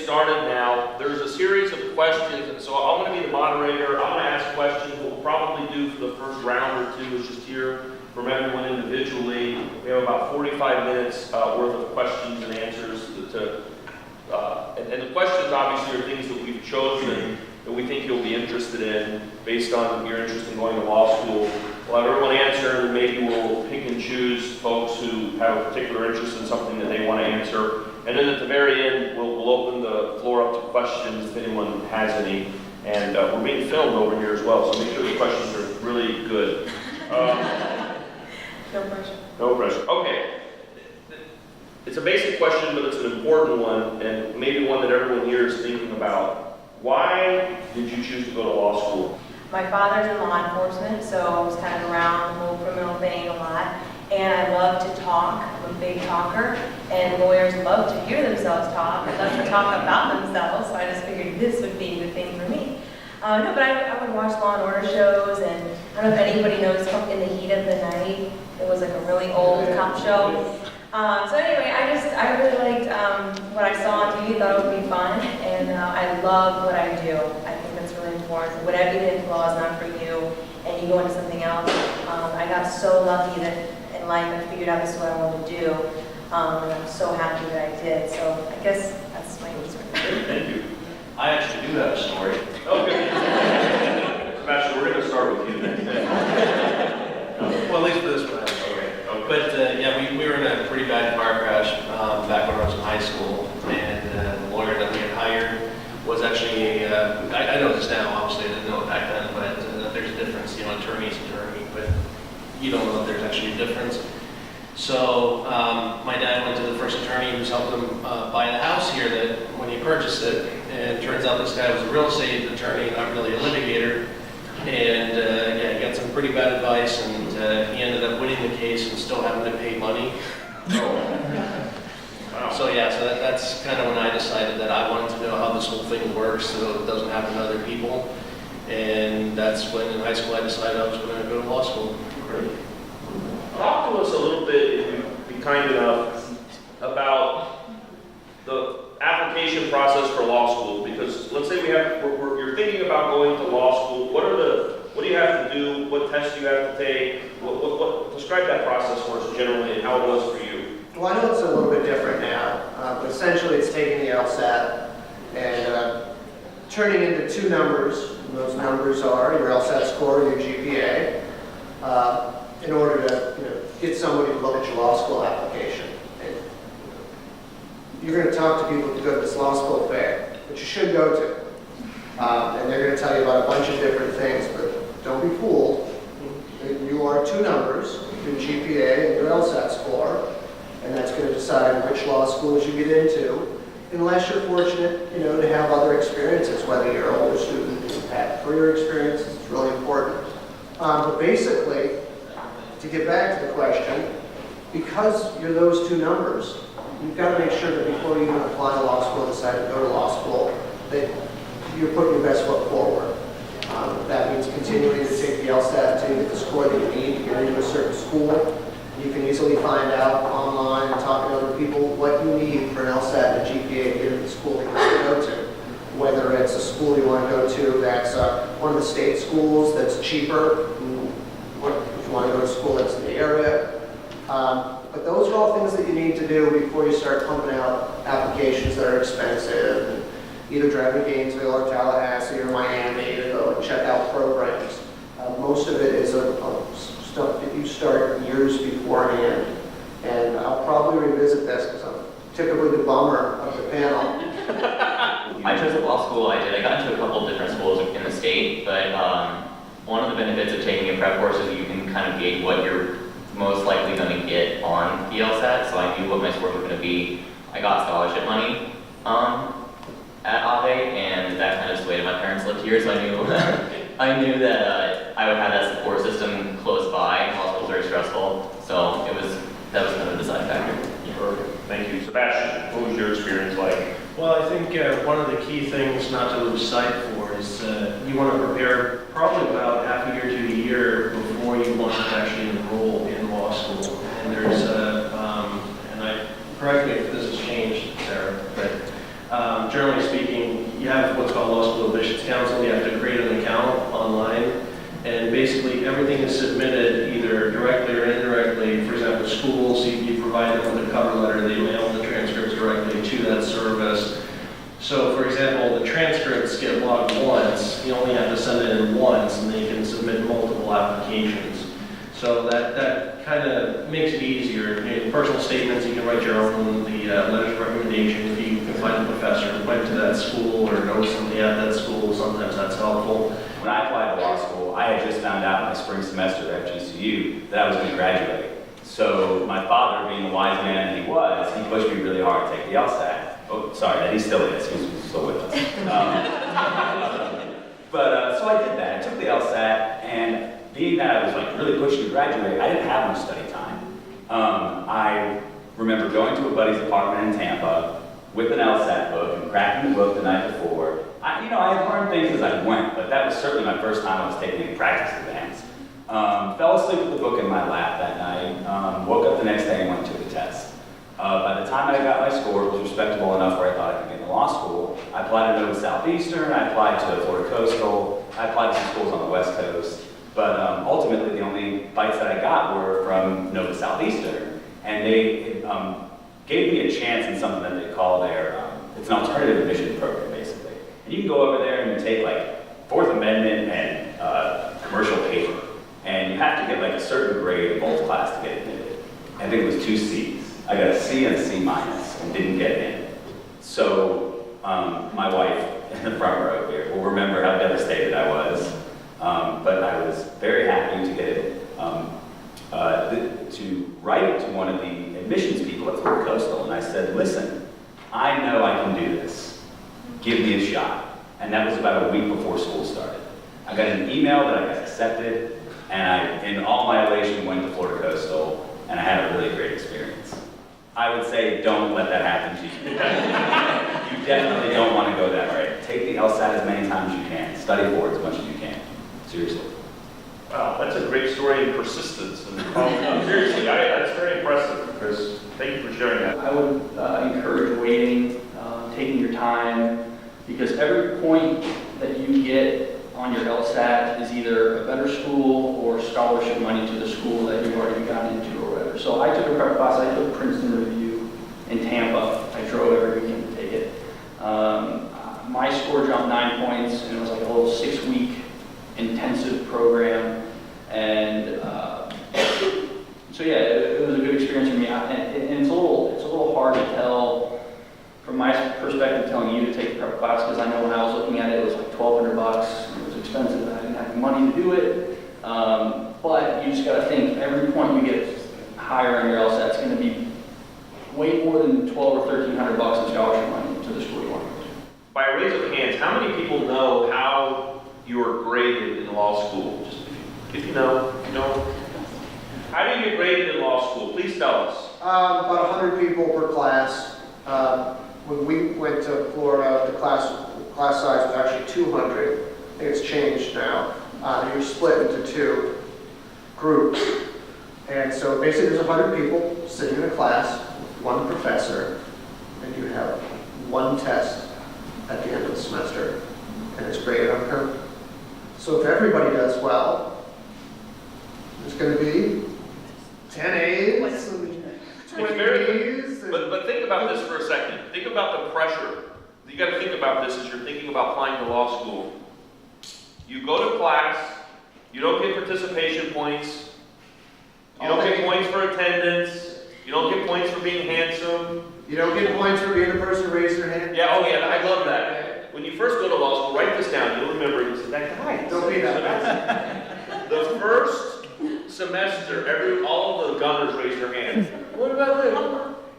started now. There's a series of questions, so I'm going to be the moderator. I'm going to ask questions. What we'll probably do for the first round or two is just hear from everyone individually. We have about 45 minutes worth of questions and answers and the questions obviously are things that we've chosen that we think you'll be interested in based on your interest in going to law school. We'll have everyone answer, and maybe we'll pick and choose folks who have a particular interest in something that they want to answer. And then at the very end, we'll open the floor up to questions if anyone has any. And we're being filmed over here as well, so make sure the questions are really good. No pressure. No pressure. Okay. It's a basic question, but it's an important one, and maybe one that everyone here is thinking about. Why did you choose to go to law school? My father's in law enforcement, so I was kind of around the whole criminal thing a lot. And I love to talk. I'm a big talker, and lawyers love to hear themselves talk. I love to talk about themselves, so I just figured this would be the thing for me. No, but I would watch Law and Order shows, and I don't know if anybody knows In the Heat of the Night. It was like a really old cop show. So anyway, I really liked what I saw on TV, thought it would be fun, and I love what I do. I think that's really important. Whatever you get into law is not for you, and you go into something else. I got so lucky that in life I figured out this is what I wanted to do, and I'm so happy that I did. So I guess that's my answer. Thank you. I actually do have a story. Okay. Sebastian, we're going to start with you then. Well, at least for this one, I have a story. But yeah, we were in a pretty bad car crash back when I was in high school, and the lawyer that we had hired was actually, I know this now, obviously I didn't know it back then, but there's a difference, attorney's attorney, but you don't know if there's actually a difference. So my dad went to the first attorney who's helped him buy the house here that when he purchased it, and it turns out this guy was a real estate attorney, not really a litigator, and yeah, he got some pretty bad advice, and he ended up winning the case and still having to pay money. Wow. So yeah, so that's kind of when I decided that I wanted to know how this whole thing works so it doesn't happen to other people. And that's when in high school I decided I was going to go to law school. Great. Talk to us a little bit, if you'd be kind enough, about the application process for law school. Because let's say you're thinking about going to law school. What do you have to do? What tests do you have to take? Describe that process for us generally and how it was for you. Well, I know it's a little bit different now, but essentially it's taking the LSAT and turning into two numbers. And those numbers are your LSAT score and your GPA in order to get somebody to look at your law school application. And you're going to talk to people to go to this law school fair, which you should go to. And they're going to tell you about a bunch of different things, but don't be fooled. You are two numbers, your GPA and your LSAT score, and that's going to decide which law schools you get into, unless you're fortunate, to have other experiences, whether you're an older student, you've had career experiences, it's really important. But basically, to get back to the question, because you're those two numbers, you've got to make sure that before you even apply to law school, decide to go to law school, that you're putting your best foot forward. That means continuing to take the LSAT until you get the score that you need to get into a certain school. You can easily find out online and talking to other people what you need for an LSAT and a GPA to get into the school that you want to go to. Whether it's a school you want to go to that's one of the state schools that's cheaper, if you want to go to school that's in the area. But those are all things that you need to do before you start pumping out applications that are expensive. And either driving to Gainesville or Tallahassee or Miami to go and check out programs. Most of it is stuff that you start years beforehand. And I'll probably revisit this because I'm typically the bummer of the panel. I chose law school. I got into a couple of different schools in the state, but one of the benefits of taking a prep course is you can kind of gauge what you're most likely going to get on the LSAT. So I knew what my scores were going to be. I got scholarship money at Ave, and that kind of swayed my parents lived here, so I knew I knew that I would have that support system close by. Law school was very stressful, so that was kind of the deciding factor. Perfect. Thank you. Sebastian, what was your experience like? Well, I think one of the key things not to lose sight for is you want to prepare probably about half a year to a year before you want to actually enroll in law school. And there's and correct me if this has changed, Sarah, but Generally speaking, you have what's called Law School Admissions Council. You have to create an account online, and basically everything is submitted either directly or indirectly. For example, schools, you provide them with a cover letter, they mail the transcripts directly to that service. So, for example, the transcripts get logged once, you only have to send it in once, and then you can submit multiple applications. So that kind of makes it easier. In personal statements, you can write your own, the letters of recommendation, if you can find a professor who went to that school or knows somebody at that school, sometimes that's helpful. When I applied to law school, I had just found out in my spring semester at FGCU that I was going to graduate. So my father, being the wise man that he was, he pushed me really hard to take the LSAT. Oh, sorry, he still is. He's still with us. So I did that. I took the LSAT, and being that I was like really pushed to graduate, I didn't have much study time. I remember going to a buddy's apartment in Tampa with an LSAT book and cracking the book the night before. I had learned things as I went, but that was certainly my first time I was taking any practice exams. Fell asleep with the book in my lap that night. Woke up the next day and went to the test. By the time I got my score, it was respectable enough where I thought I could get into law school. I applied to Nova Southeastern, I applied to Florida Coastal, I applied to some schools on the West Coast, but ultimately the only bites that I got were from Nova Southeastern, and they gave me a chance in something that they call it's an alternative admissions program, basically. And you can go over there and you take like Fourth Amendment and commercial paper, and you have to get like a certain grade in both class to get admitted. I think it was 2 C's. I got a C and a C minus and didn't get in. So my wife in the front row here will remember how devastated I was. But I was very happy to get it, to write to one of the admissions people at Florida Coastal. And I said, listen, I know I can do this. Give me a shot. And that was about a week before school started. I got an email that I got accepted, and I, in all my elation, went to Florida Coastal, and I had a really great experience. I would say don't let that happen to you. You definitely don't want to go that way. Take the LSAT as many times as you can. Study for it as much as you can. Seriously. Wow, that's a great story of persistence. And seriously, that's very impressive, Chris. Thank you for sharing that. I would encourage waiting, taking your time, because every point that you get on your LSAT is either a better school or scholarship money to the school that you've already gotten into or whatever. So I took a prep class, I took Princeton Review in Tampa. I drove every weekend to take it. My score jumped 9 points, and it was like a little 6-week intensive program. And so yeah, it was a good experience for me. And it's a little hard to tell from my perspective, telling you to take a prep class, because I know when I was looking at it, it was like $1,200. It was expensive, and I didn't have the money to do it. But you just got to think, every point you get higher on your LSAT, it's going to be way more than $1,200 or $1,300 in scholarship money to the school you want to go to. By a raise of hands, how many people know how you are graded in law school? Just if you know, How do you get graded in law school? Please tell us. About 100 people per class. When we went to Florida, the class size was actually 200. I think it's changed now. You're split into 2 groups. And so basically there's 100 people sitting in a class, with 1 professor, and you have 1 test at the end of the semester, and it's graded on curve. So if everybody does well, there's going to be 10 A's and 20 B's. But think about this for a second. Think about the pressure. You got to think about this as you're thinking about applying to law school. You go to class, you don't get participation points, you don't get points for attendance, you don't get points for being handsome. You don't get points for being the person who raised their hand. Yeah, oh yeah, I love that. When you first go to law school, write this down. You'll remember you said that guy. Don't be that. The first semester, all of the gunners raised their hands. What about this?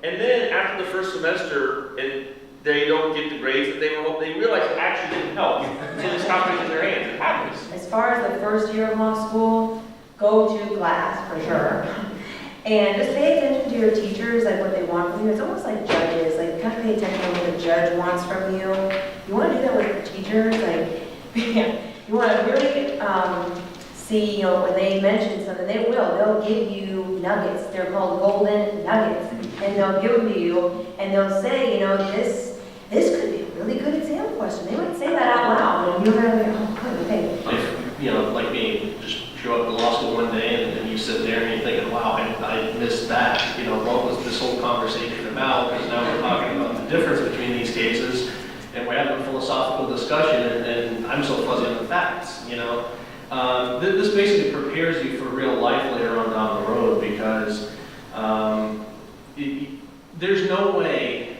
And then after the first semester, and they don't get the grades that they were hoping, they realize it actually didn't help. So they stop raising their hands. It happens. As far as the first year of law school, go to class for sure. And just pay attention to your teachers, like what they want from you. It's almost like judges, like kind of pay attention to what the judge wants from you. You want to do that with your teachers, like you want to really see, when they mention something, they'll give you nuggets. They're called golden nuggets, and they'll give them to you, and they'll say, this could difference between these cases, and we're having a philosophical discussion, and I'm so fuzzy on the facts, you know? This basically prepares you for real life later on down the road, because there's no way,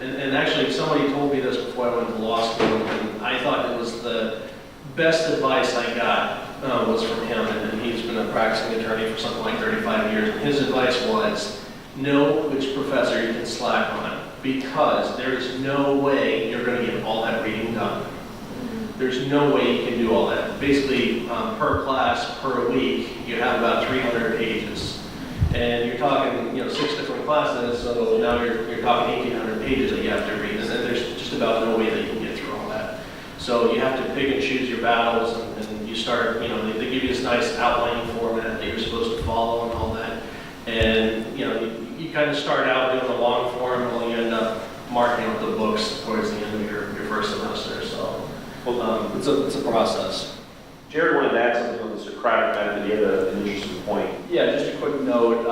and actually somebody told me this before I went to law school, and I thought it was the best advice I got was from him, and he's been a practicing attorney for something like 35 years, and his advice was, know which professor you can slack on, because there is no way you're going to get all that reading done. There's no way you can do all that. Basically, per class, per week, you have about 300 pages. And you're talking, 6 different classes, so now you're talking 1,800 pages that you have to read, and then there's just about no way that you can get through all that. So you have to pick and choose your battles, and you start, they give you this nice outlining format that you're supposed to follow and all that. And, you kind of start out doing the long form, and then you end up marking up the books towards the end of your first semester. So it's a process. Jared wanted to add something on the Socratic method. He had an interesting point. Yeah, just a quick note.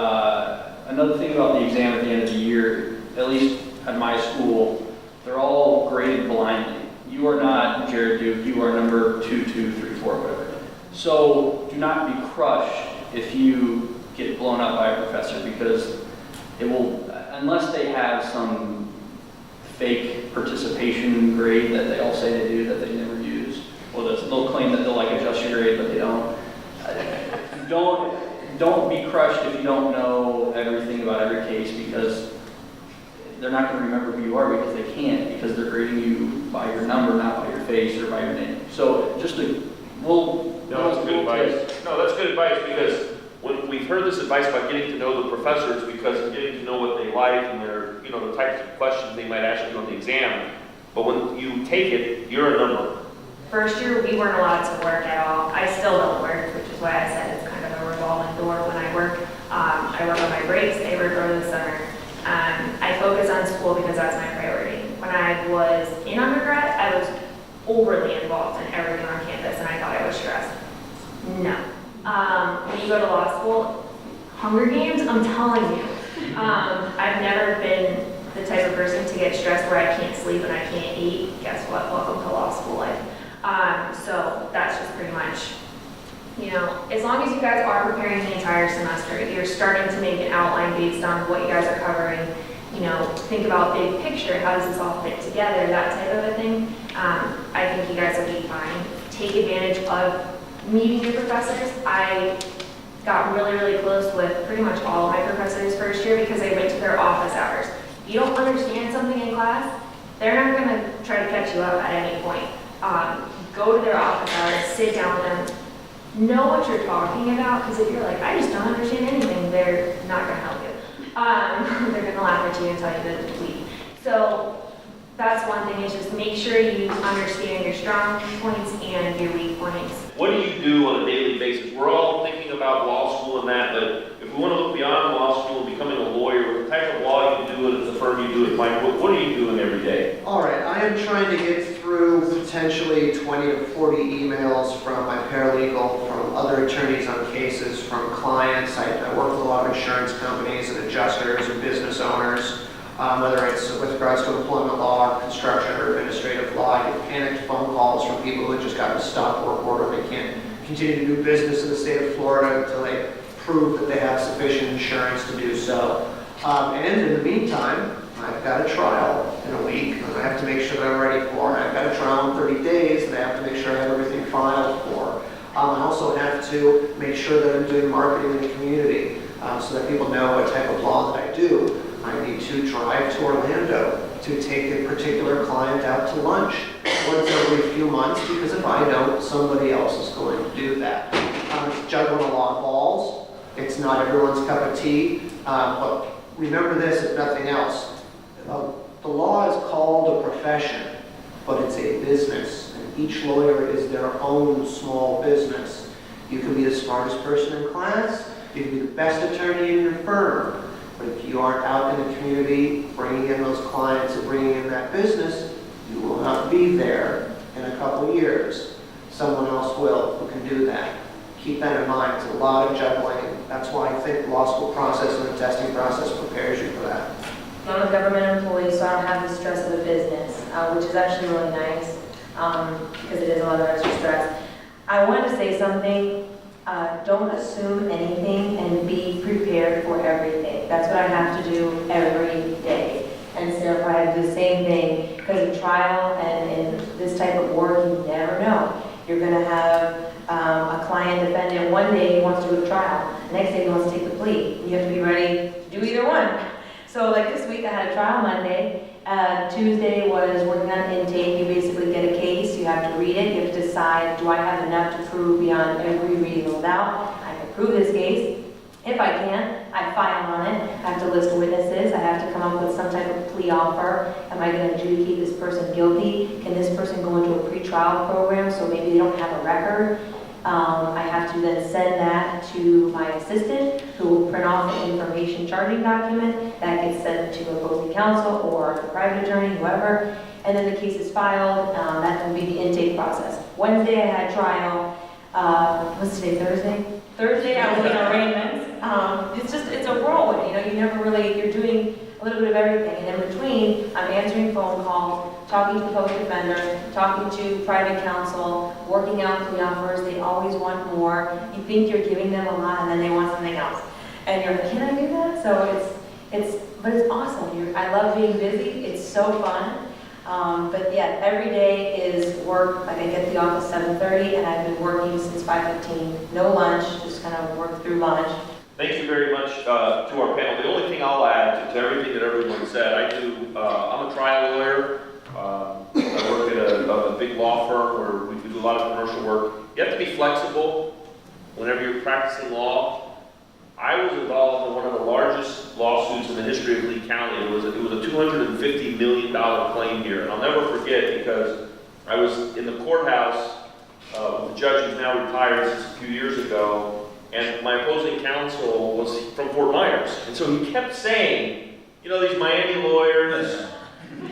Another thing about the exam at the end of the year, at least at my school, they're all graded blindly. You are not Jared Duke, you are number 2, 2, 3, 4, whatever. So do not be crushed if you get blown up by a professor, because it will, unless they have some fake participation grade that they all say they do that they never use, or they'll claim that they'll adjust your grade, but they don't. Don't be crushed if you don't know everything about every case, because they're not going to remember who you are, because they can't, because they're grading you by your number, not by your face or by your name. So just No, that's good advice. No, that's good advice, because when we've heard this advice about getting to know the professors, because of getting to know what they like and their, the types of questions they might actually do on the exam. But when you take it, you're a number. First year, we weren't allowed to work at all. I still don't work, which is why I said it's kind of a revolving door when I work. I work on my breaks, I work over the summer. I focus on school because that's my priority. When I was in undergrad, I was overly involved in everything on campus, and I thought I was stressed. No. When you go to law school, Hunger Games, I'm telling you. I've never been the type of person to get stressed where I can't sleep and I can't eat. Guess what? Welcome to law school life. So that's just pretty much, as long as you guys are preparing the entire semester, you're starting to make an outline based on what you guys are covering, think about big picture, how does this all fit together, that type of a thing. I think you guys will be fine. Take advantage of meeting your professors. I got really, really close with pretty much all of my professors first year because I went to their office hours. If you don't understand something in class, they're not going to try to catch you up at any point. Go to their office hours, sit down with them, know what you're talking about, because if you're like, I just don't understand anything, they're not going to help you. They're going to laugh at you and tell you to leave. So that's one thing, is just make sure you understand your strong points and your weak points. What do you do on a daily basis? We're all thinking about law school and that, but if we want to look beyond law school and becoming a lawyer, what type of law you do at the firm you do it, Mike, what are you doing every day? All right, I am trying to get through potentially 20 to 40 emails from my paralegal, from other attorneys on cases, from clients. I work with a lot of insurance companies and adjusters and business owners, whether it's with regards to employment law, construction, or administrative law. I get panicked phone calls from people who just got a stop work order. They can't continue to do business in the state of Florida until they prove that they have sufficient insurance to do so. And in the meantime, I've got a trial in a week that I have to make sure that I'm ready for. I've got a trial in 30 days that I have to make sure I have everything filed for. I also have to make sure that I'm doing marketing in the community so that people know what type of law that I do. I need to drive to Orlando to take a particular client out to lunch once every few months, because if I don't, somebody else is going to do that. It's juggling a lot of balls. It's not everyone's cup of tea. But remember this, if nothing else. The law is called a profession, but it's a business. And each lawyer is their own small business. You can be the smartest person in class. You can be the best attorney in your firm. But if you aren't out in the community bringing in those clients and bringing in that business, you will not be there in a couple years. Someone else will who can do that. Keep that in mind. It's a lot of juggling. That's why I think the law school process and the testing process prepares you for that. I'm a government employee, so I don't have the stress which is actually really nice, because it is a lot of extra stress. I wanted to say something, don't assume anything and be prepared for everything. That's what I have to do every day. And so if I had to do the same thing, because in trial and in this type of work, you never know. You're gonna have a client defendant, one day he wants to go to trial, the next day he wants to take the plea. You have to be ready to do either one. So like this week, I had a trial Monday. Tuesday was working on intake. You basically get a case, you have to read it, you have to decide, do I have enough to prove beyond every reasonable doubt? I can prove this case. If I can't, I file on it. I have to list witnesses. I have to come up with some type of plea offer. Am I going to adjudicate this person guilty? Can this person go into a pretrial program so maybe they don't have a record? I have to then send that to my assistant, who will print off the information charging document. That gets sent to opposing counsel or the private attorney, whoever. And then the case is filed. That will be the intake process. Wednesday, I had trial. What's today, Thursday? Thursday, I was in arraignments. It's a whirlwind, you never really, you're doing a little bit of everything. And in between, I'm answering phone calls, talking to the public defender, talking to private counsel, working out plea offers. They always want more. You think you're giving them a lot, and then they want something else. And you're like, can I do that? So but it's awesome. I love being busy. It's so fun. But yeah, every day is work. Like I get to the office 7:30, and I've been working since 5:15. No lunch, just kind of work through lunch. Thank you very much to our panel. The only thing I'll add to everything that everyone said, I'm a trial lawyer. I work at a big law firm where we do a lot of commercial work. You have to be flexible whenever you're practicing law. I was involved in one of the largest lawsuits in the history of Lee County. It was a $250 million claim here. And I'll never forget, because I was in the courthouse with the judge who's now retired since a few years ago. And my opposing counsel was from Fort Myers. And so he kept saying, these Miami lawyers,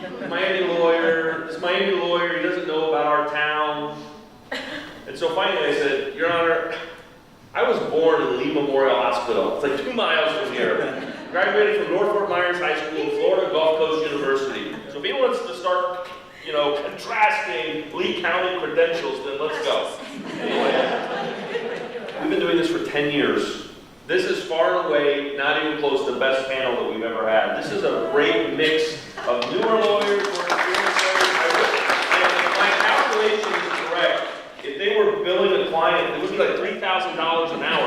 this Miami lawyer, he doesn't know about our town. And so finally I said, Your Honor, I was born in Lee Memorial Hospital. It's like 2 miles from here. Graduated from North Fort Myers High School, Florida Gulf Coast University. So if he wants to start, contrasting Lee County credentials, then let's go. Anyway. We've been doing this for 10 years. This is far and away not even close to the best panel that we've ever had. This is a great mix of newer lawyers, more experienced lawyers. And if my calculation is correct, if they were billing a client, it would be like $3,000 an hour